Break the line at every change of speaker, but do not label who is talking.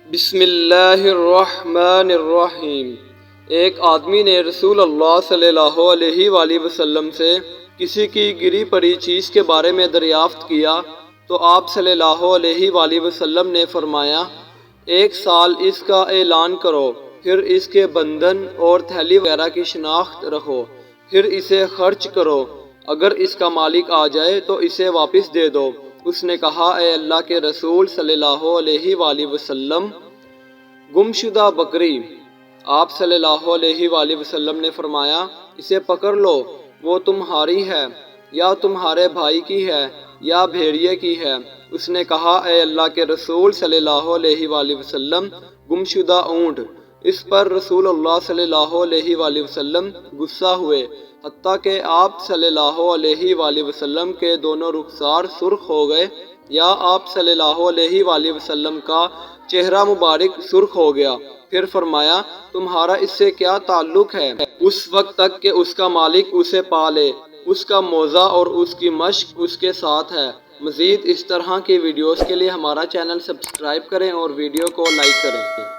بسم اللہ الرحمن الرحیم۔ ایک آدمی نے رسول اللہ صلی اللہ علیہ وآلہ وسلم سے کسی کی گری پڑی چیز کے بارے میں دریافت کیا تو آپ صلی اللہ علیہ وآلہ وسلم نے فرمایا، 1 سال اس کا اعلان کرو، پھر اس کے بندھن اور تھیلی وغیرہ کی شناخت رکھو، پھر اسے خرچ کرو، اگر اس کا مالک آ جائے تو اسے واپس دے دو۔ اس نے کہا، اے اللہ کے رسول صلی اللہ علیہ وآلہ وسلم، گمشدہ بکری۔ آپ صلی اللہ علیہ وآلہ وسلم نے فرمایا، اسے پکڑ لو، وہ تمہاری ہے یا تمہارے بھائی کی ہے یا بھیڑیے کی ہے۔ اس نے کہا، اے اللہ کے رسول صلی اللہ علیہ وآلہ وسلم، گمشدہ اونٹ۔ اس پر رسول اللہ صلی اللہ علیہ وآلہ وسلم غصہ ہوئے، حتیٰ کہ آپ صلی اللہ علیہ وآلہ وسلم کے دونوں رخسار سرخ ہو گئے، یا آپ صلی اللہ علیہ وآلہ وسلم کا چہرہ مبارک سرخ ہو گیا۔ پھر فرمایا، تمہارا اس سے کیا تعلق ہے؟ اس وقت تک کہ اس کا مالک اسے پا لے۔ اس کا موزہ اور اس کی مشق اس کے ساتھ ہے۔ مزید اس طرح کی ویڈیوز کے لیے ہمارا چینل سبسکرائب کریں اور ویڈیو کو لائک کریں۔